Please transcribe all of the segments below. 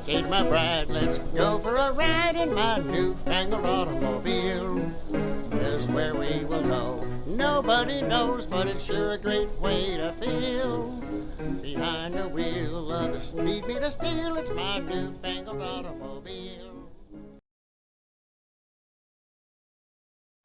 Take my bride, let's go for a ride in my newfangled automobile. Just where we will go, nobody knows, but it's sure a great way to feel. Behind the wheel of the speed meter steel, it's my newfangled automobile.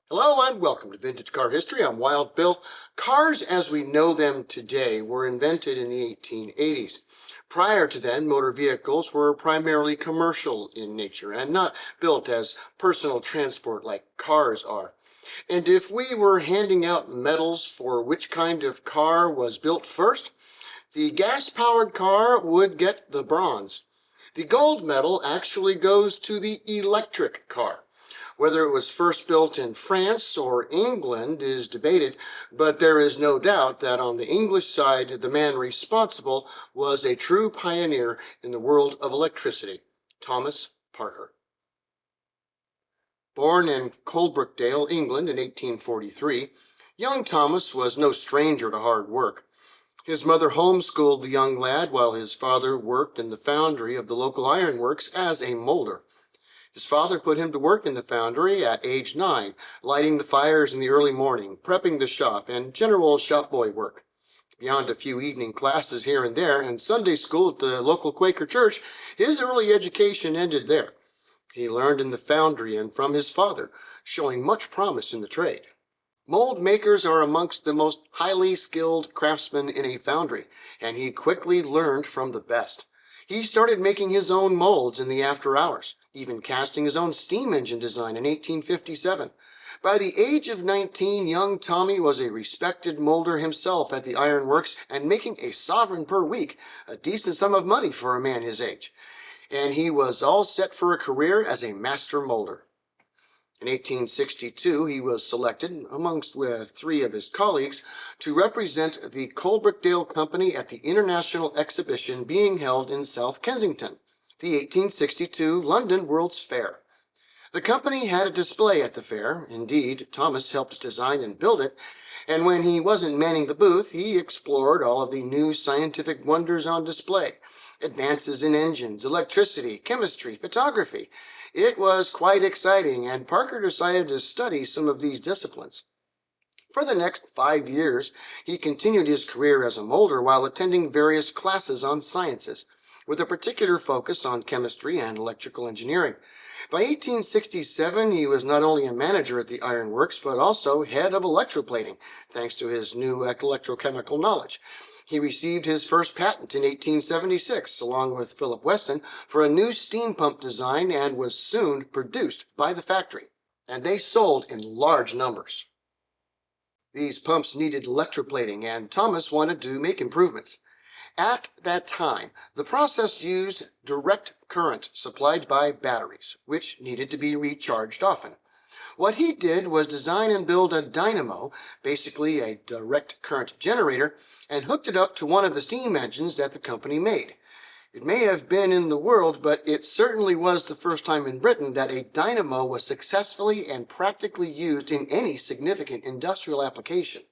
Hello and welcome to Vintage Car History. I'm Wild Bill. Cars as we know them today were invented in the 1880s. Prior to then, motor vehicles were primarily commercial in nature and not built as personal transport like cars are. And if we were handing out medals for which kind of car was built first, the gas-powered car would get the bronze. The gold medal actually goes to the electric car. Whether it was first built in France or England is debated, but there is no doubt that on the English side, the man responsible was a true pioneer in the world of electricity, Thomas Parker. Born in Coalbrookdale, England in 1843, young Thomas was no stranger to hard work. His mother homeschooled the young lad while his father worked in the foundry of the local ironworks as a molder. His father put him to work in the foundry at age 9, lighting the fires in the early morning, prepping the shop, and general shop boy work. Beyond a few evening classes here and there and Sunday school at the local Quaker church, his early education ended there. He learned in the foundry and from his father, showing much promise in the trade. Mold makers are amongst the most highly skilled craftsmen in a foundry, and he quickly learned from the best. He started making his own molds in the after hours, even casting his own steam engine design in 1857. By the age of 19, young Tommy was a respected molder himself at the ironworks and making a sovereign per week, a decent sum of money for a man his age. And he was all set for a career as a master molder. In 1862, he was selected, amongst with 3 of his colleagues, to represent the Coalbrookdale Company at the International Exhibition being held in South Kensington, the 1862 London World's Fair. The company had a display at the fair. Indeed, Thomas helped design and build it, and when he wasn't manning the booth, he explored all of the new scientific wonders on display. Advances in engines, electricity, chemistry, photography. It was quite exciting, and Parker decided to study some of these disciplines. For the next 5 years, he continued his career as a molder while attending various classes on sciences, with a particular focus on chemistry and electrical engineering. By 1867, he was not only a manager at the ironworks, but also head of electroplating, thanks to his new electrochemical knowledge. He received his first patent in 1876, along with Philip Weston, for a new steam pump design and was soon produced by the factory, and they sold in large numbers. These pumps needed electroplating, and Thomas wanted to make improvements. At that time, the process used direct current supplied by batteries, which needed to be recharged often. What he did was design and build a dynamo, basically a direct current generator, and hooked it up to one of the steam engines that the company made. It may have been in the world, but it certainly was the first time in Britain that a dynamo was successfully and practically used in any significant industrial application.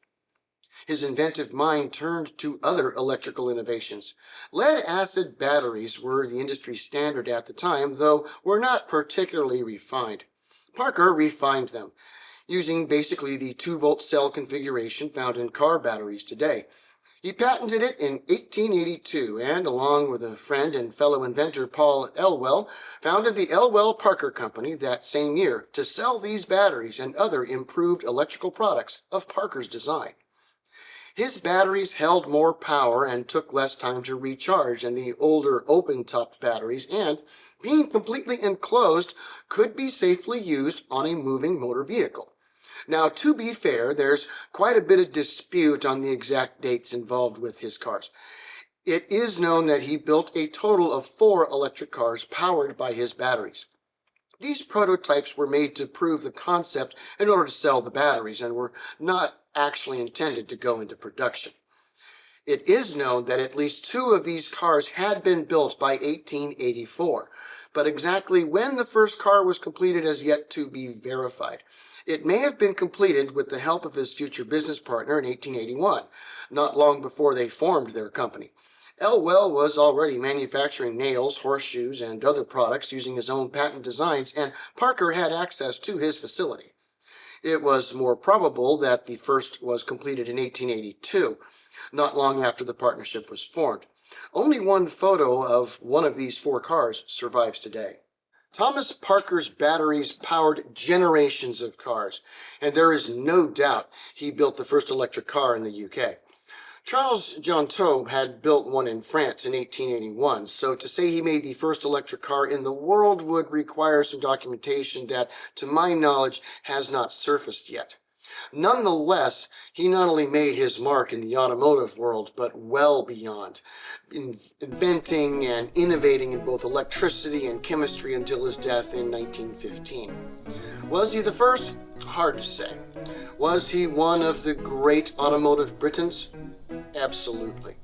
His inventive mind turned to other electrical innovations. Lead-acid batteries were the industry standard at the time, though were not particularly refined. Parker refined them, using basically the 2-volt cell configuration found in car batteries today. He patented it in 1882 and, along with a friend and fellow inventor Paul Elwell, founded the Elwell-Parker Company that same year to sell these batteries and other improved electrical products of Parker's design. His batteries held more power and took less time to recharge than the older open-topped batteries and, being completely enclosed, could be safely used on a moving motor vehicle. Now, to be fair, there's quite a bit of dispute on the exact dates involved with his cars. It is known that he built a total of 4 electric cars powered by his batteries. These prototypes were made to prove the concept in order to sell the batteries and were not actually intended to go into production. It is known that at least 2 of these cars had been built by 1884, but exactly when the first car was completed has yet to be verified. It may have been completed with the help of his future business partner in 1881, not long before they formed their company. Elwell was already manufacturing nails, horseshoes, and other products using his own patent designs, and Parker had access to his facility. It was more probable that the first was completed in 1882, not long after the partnership was formed. Only one photo of one of these four cars survives today. Thomas Parker's batteries powered generations of cars, and there is no doubt he built the first electric car in the UK. Charles Jontot had built one in France in 1881, so to say he made the first electric car in the world would require some documentation that, to my knowledge, has not surfaced yet. Nonetheless, he not only made his mark in the automotive world, but well beyond, inventing and innovating in both electricity and chemistry until his death in 1915. Was he the first? Hard to say. Was he one of the great automotive Britons? Absolutely.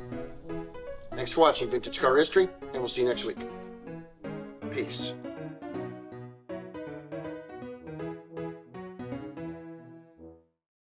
Thanks for watching Vintage Car History, and we'll see you next week. Peace.